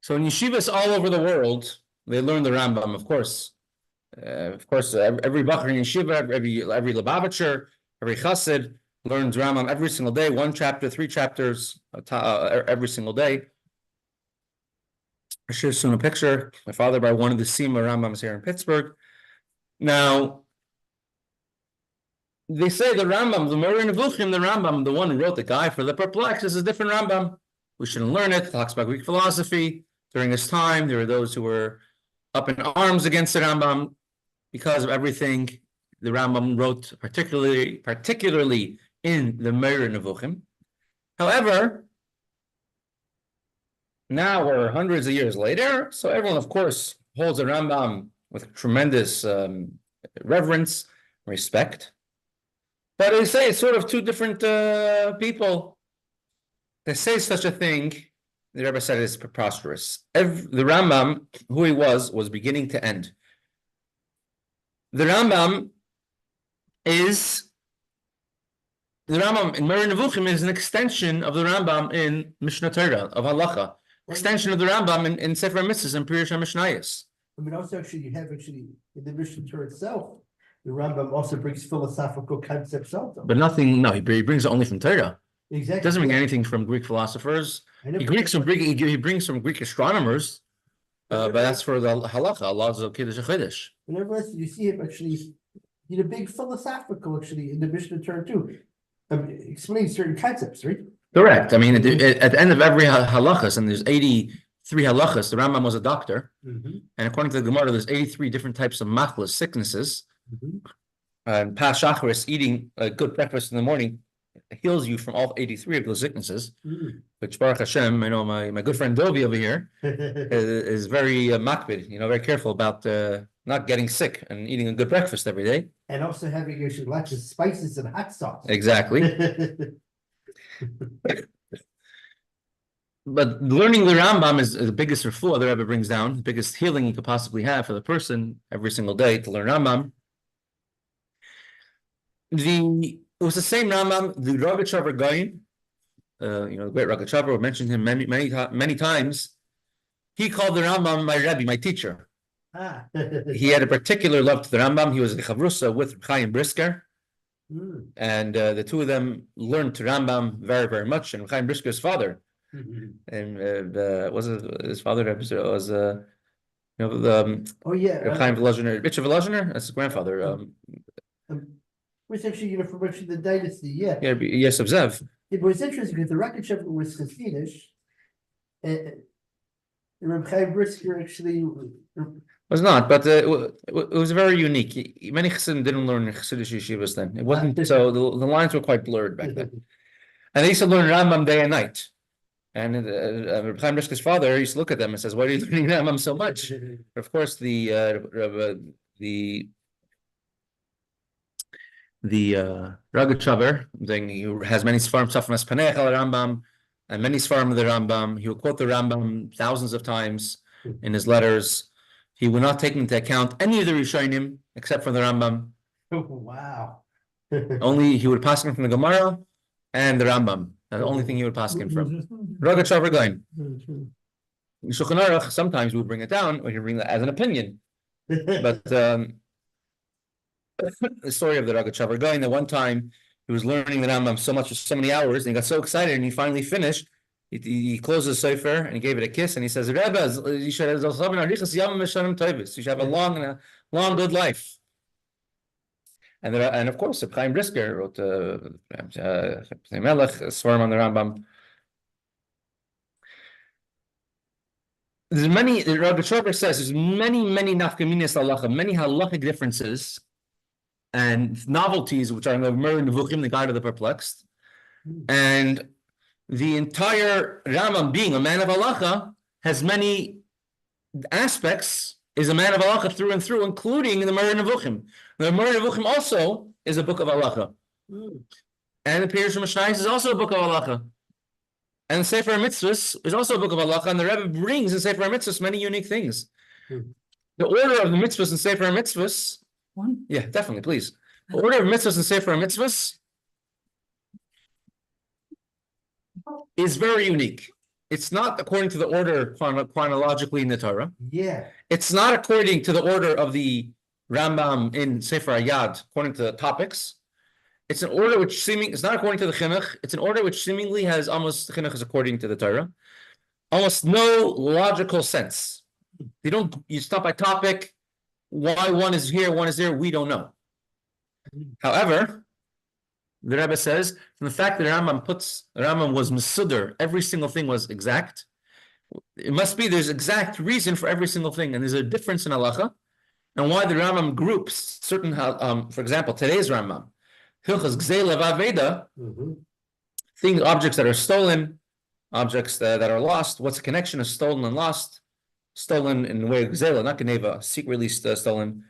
So in yeshivas all over the world, they learn the Rambam, of course. Every Bachar in yeshiva, every Lubavitcher, every Chassid learns Rambam every single day, 1 chapter, 3 chapters every single day. I should have shown a picture. My father by one of the Sima Rambams here in Pittsburgh. Now, they say the Rambam, the Moreh Nevuchim, the Rambam, the one who wrote the guide for the perplexed, is a different Rambam. We shouldn't learn it. It talks about Greek philosophy. During his time, there were those who were up in arms against the Rambam because of everything the Rambam wrote, particularly in the Moreh Nevuchim. However, now we're hundreds of years later, so everyone, of course, holds the Rambam with tremendous reverence, respect. But they say it's sort of two different people. They say such a thing. The Rebbe said it's preposterous. The Rambam, who he was beginning to end. The Rambam in Moreh Nevuchim is an extension of the Rambam in Mishnah Torah, of Halacha. Extension of the Rambam in Sefer Mitzvahs and Pirush HaMishnayos. I mean, also you have in the Mishnah Torah itself, the Rambam also brings philosophical concepts also. But nothing, no, he brings it only from Torah. Exactly. He doesn't bring anything from Greek philosophers. He brings some Greek astronomers, but that's for the halacha. Allah's a kiddush achidush. Nevertheless, you see him actually, a big philosophical actually in the Mishnah Torah too, explaining certain concepts, right? Correct. I mean, at the end of every halachas, and there's 83 halachas. The Rambam was a doctor, and according to the Gemara, there's 83 different types of machlas, sicknesses. And pas shacharis, eating a good breakfast in the morning, heals you from all 83 of those sicknesses, which Baruch Hashem, I know my good friend Dovi over here is very makbid, very careful about not getting sick and eating a good breakfast every day. And also having lots of spices and hot sauce. Exactly. But learning the Rambam is the biggest refuah the Rebbe brings down, the biggest healing you could possibly have for the person every single day to learn Rambam. It was the same Rambam, the Rogatchover Gaon, the great Rogatchover, we mentioned him many times. He called the Rambam my Rebbe, my teacher. He had a particular love to the Rambam. He was a chavrusa with Chaim Brisker, and the two of them learned to Rambam very, very much. And Chaim Brisker's father, and was his father was Chaim Volozhiner, Richard Volozhiner. That's his grandfather. Was actually from the dynasty, yeah. Yes, of Zev. It was interesting because the Rogatchover was Hasidish, and Reb Chaim Brisker actually was not, but it was very unique. Many Chassidim didn't learn Chassidish yeshivas then. It wasn't so the lines were quite blurred back then. And they used to learn Rambam day and night. And Reb Chaim Brisker's father used to look at them and says, "Why are you learning Rambam so much?" Of course, the Rogatchover, he has many svarim stuff from Espanech al Rambam, and many svarim of the Rambam. He will quote the Rambam thousands of times in his letters. He will not take into account any of the Rishonim except for the Rambam. Oh, wow. Only he would pass him from the Gemara and the Rambam. That's the only thing he would pass him from. Rogatchover Gaon. In Shulchan Aruch, sometimes we would bring it down, or he would bring that as an opinion. But the story of the Rogatchover Gaon, that one time he was learning the Rambam so much for so many hours, and he got so excited, and he finally finished. He closed the sefer and he gave it a kiss, and he says, "Rebbe, you should have a long, good life." And of course, Chaim Brisker wrote Melech, Svarim on the Rambam. The Rogatchover says there's many nafkaminas halacha, many halachic differences and novelties which are in the Moreh Nevuchim, the guide of the perplexed, and the entire Rambam, being a man of halacha, has many aspects, is a man of halacha through and through, including the Moreh Nevuchim. The Moreh Nevuchim also is a book of halacha. And the Pirush HaMishnayos is also a book of halacha. And the Sefer Mitzvahs is also a book of halacha, and the Rebbe brings in Sefer Mitzvahs many unique things. The order of the mitzvahs in Sefer Mitzvahs, yeah, definitely, please. The order of mitzvahs in Sefer Mitzvahs is very unique. It's not according to the order chronologically in the Torah. Yeah. It's not according to the order of the Rambam in Sefer Hayad, according to the topics. It's an order which it's not according to the chinuch. It's an order which seemingly has almost, the chinuch is according to the Torah, almost no logical sense. You stop by topic, why one is here, one is there, we don't know. However, the Rebbe says, from the fact that the Rambam was Mesuder, every single thing was exact, it must be there's exact reason for every single thing, and there's a difference in halacha, and why the Rambam groups certain, for example, today's Rambam, Hilchas Gzeila Vaveda, things, objects that are stolen, objects that are lost. What's the connection of stolen and lost? Stolen in the way of Gzeila, not Geneva, secretly stolen.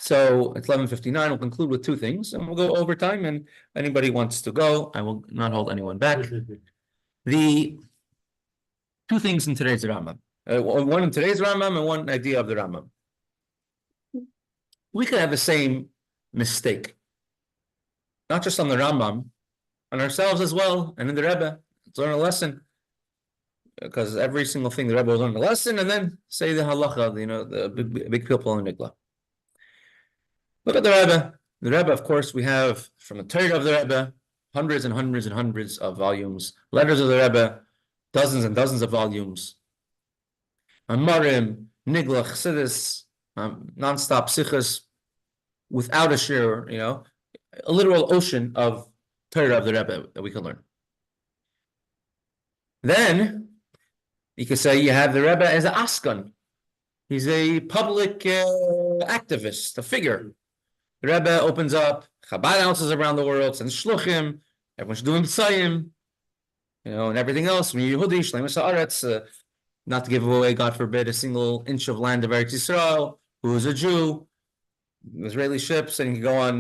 So it's 11:59. We'll conclude with two things, and we'll go over time. And anybody wants to go, I will not hold anyone back. The two things in today's Rambam, one in today's Rambam and one idea of the Rambam. We could have the same mistake, not just on the Rambam, on ourselves as well, and in the Rebbe. Let's learn a lesson, because every single thing the Rebbe will learn a lesson, and then say the halacha, the big people in the mikla. Look at the Rebbe. The Rebbe, of course, we have from the Torah of the Rebbe, hundreds and hundreds and hundreds of volumes. Letters of the Rebbe, dozens and dozens of volumes. Amarim, Nigla, Chassidus, non-stop sichas, without a shir, a literal ocean of Torah of the Rebbe that we can learn. Then you could say you have the Rebbe as an askan. He's a public activist, a figure. The Rebbe opens up Chabad houses around the world, sends shluchim, everyone's doing tzayim, and everything else. Yehudi, Shleimus Haaretz, not to give away, God forbid, a single inch of land of Eretz Yisrael. Who is a Jew? Israeli ships, and you can go on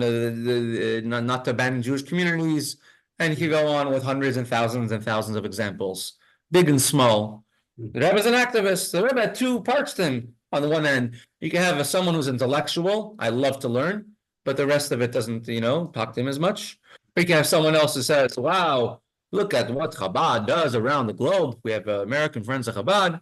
not to abandon Jewish communities, and you can go on with hundreds and thousands of examples, big and small. The Rebbe is an activist. The Rebbe had two parts to him. On the one hand, you can have someone who's intellectual, I love to learn, but the rest of it doesn't, talk to him as much. Or you can have someone else who says, wow, look at what Chabad does around the globe. We have American friends of Chabad.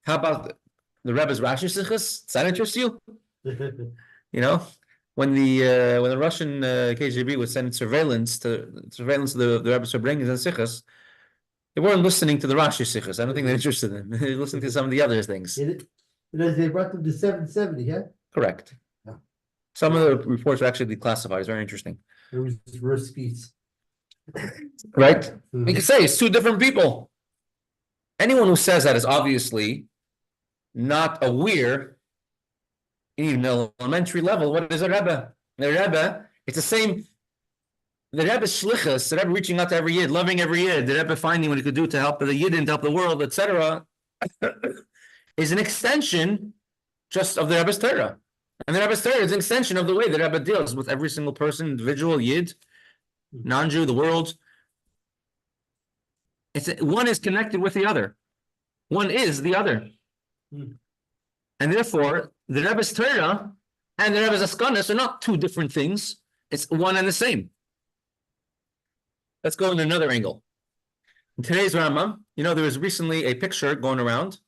How about the Rebbe's Rashi Sichos? Does that interest you? When the Russian KGB would send surveillance to the Rebbe's Farbrengens and Sichos, they weren't listening to the Rashi Sichos. I don't think they're interested in. They're listening to some of the other things. Because they brought them to 770, yeah? Correct. Yeah. Some of the reports are actually declassified. It's very interesting. There was Ruskies. Right? You can say it's two different people. Anyone who says that is obviously not aware, even elementary level, what is a Rebbe? The Rebbe, it's the same. The Rebbe's shlichus, the Rebbe reaching out to every Yid, loving every Yid, the Rebbe finding what he could do to help the Yidden, to help the world, etc., is an extension just of the Rebbe's Torah. And the Rebbe's Torah is an extension of the way the Rebbe deals with every single person, individual, Yid, non-Jew, the world. One is connected with the other. One is the other. And therefore, the Rebbe's Torah and the Rebbe's Askanas are not two different things. It's one and the same. Let's go in another angle. In today's Rambam, there was recently a picture going around.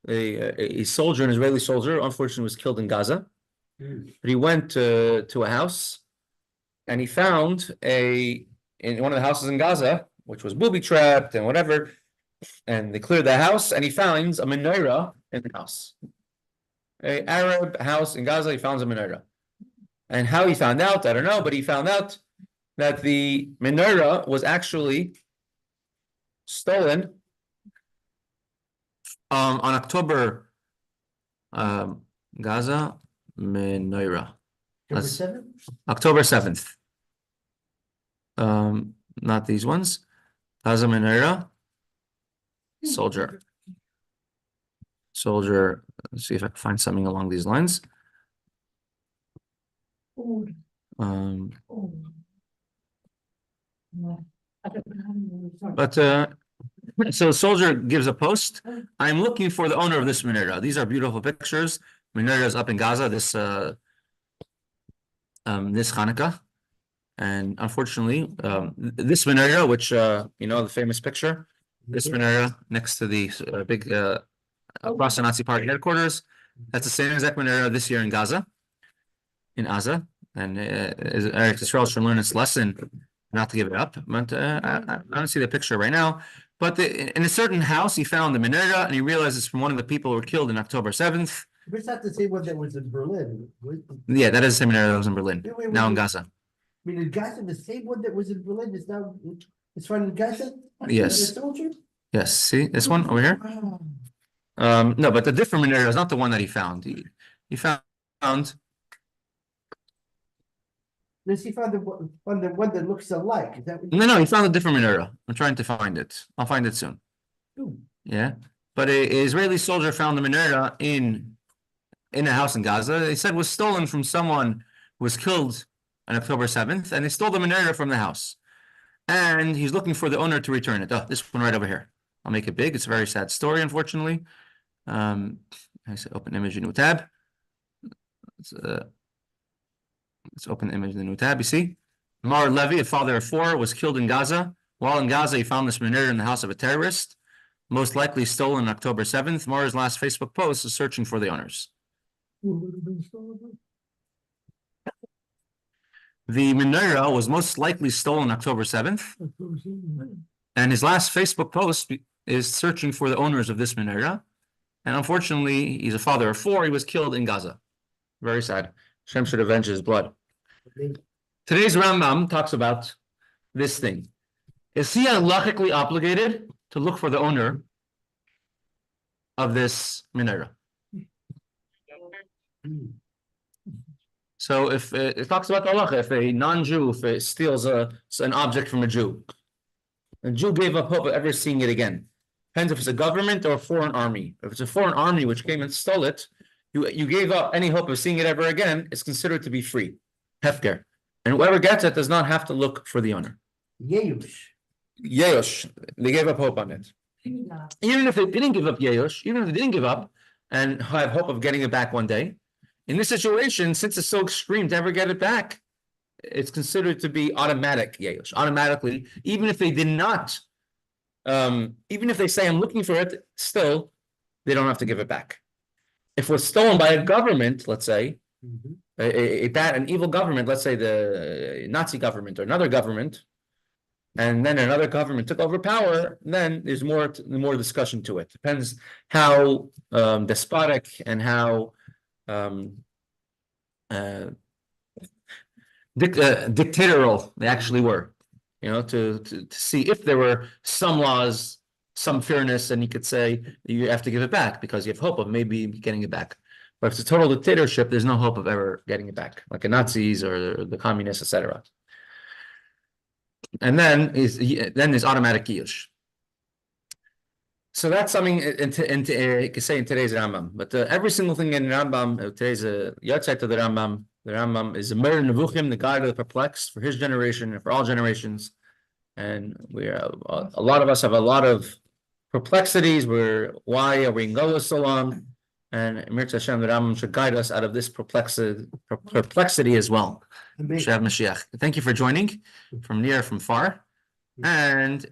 A soldier, an Israeli soldier, unfortunately was killed in Gaza. But he went to a house and he found in one of the houses in Gaza, which was booby-trapped and whatever, and they cleared the house, and he finds a menorah in the house. An Arab house in Gaza, he found a menorah. And how he found out, I don't know, but he found out that the menorah was actually stolen on October, Gaza menorah. October 7th. Not these ones. Gaza menorah. Soldier. Let's see if I can find something along these lines. So soldier gives a post. I'm looking for the owner of this menorah. These are beautiful pictures. Menorah is up in Gaza this Hanukkah. And unfortunately, this menorah, which the famous picture, this menorah next to the big across the Nazi Party headquarters, that's the same exact menorah this year in Gaza, in Gaza, and Eretz Yisrael should learn its lesson not to give it up. But I don't see the picture right now. But in a certain house, he found the menorah, and he realized it's from one of the people who were killed in October 7th. But it's not the same one that was in Berlin. Yeah, that is the same menorah that was in Berlin, Wait, now in Gaza. I mean, in Gaza, the same one that was in Berlin is now, it's found in Gaza? Yes. The soldier? Yes, see this one over here? Wow. No, but the different menorah is not the one that he found. He found Does he found the one that looks alike? Is that what? no, he found a different menorah. I'm trying to find it. I'll find it soon. Ooh. Yeah, but an Israeli soldier found the menorah in a house in Gaza. They said was stolen from someone who was killed on October 7th, and they stole the menorah from the house. And he's looking for the owner to return it. Oh, this one right over here. I'll make it big. It's a very sad story, unfortunately. I said open image in new tab. Let's open the image in the new tab. You see, Mar Levy, a father of 4, was killed in Gaza. While in Gaza, he found this menorah in the house of a terrorist, most likely stolen on October 7th. Mar's last Facebook post is searching for the owners. The menorah was most likely stolen October 7th, and his last Facebook post is searching for the owners of this menorah. And unfortunately, he's a father of 4. He was killed in Gaza. Very sad. Hashem should avenge his blood. Today's Rambam talks about this thing. Is he halachically obligated to look for the owner of this menorah? So if it talks about halacha, if a non-Jew, if it steals an object from a Jew gave up hope of ever seeing it again. Depends if it's a government or a foreign army. If it's a foreign army which came and stole it, you gave up any hope of seeing it ever again, it's considered to be free. Hefker. And whoever gets it does not have to look for the owner. Yeush. They gave up hope on it. Even if they didn't give up Yeush, even if they didn't give up and have hope of getting it back one day, in this situation, since it's so extreme to ever get it back, it's considered to be automatic Yeush. Automatically, even if they did not, even if they say I'm looking for it, still, they don't have to give it back. If it was stolen by a government, let's say, an evil government, let's say the Nazi government or another government, and then another government took over power, then there's more discussion to it. Depends how despotic and how dictatorial they actually were. To see if there were some laws, some fairness, and you could say you have to give it back because you have hope of maybe getting it back. But if it's a total dictatorship, there's no hope of ever getting it back, like the Nazis or the communists, etc. And then there's automatic Yeush. So that's something you can say in today's Rambam. But every single thing in Rambam, today's Yortzait of the Rambam is a Mer Nevuchim, the guide of the perplexed, for his generation and for all generations. And a lot of us have a lot of perplexities. Why are we in Golos so long? And Mirza Hashem, the Rambam should guide us out of this perplexity as well. Shav Mashiach. Thank you for joining from near, from far. And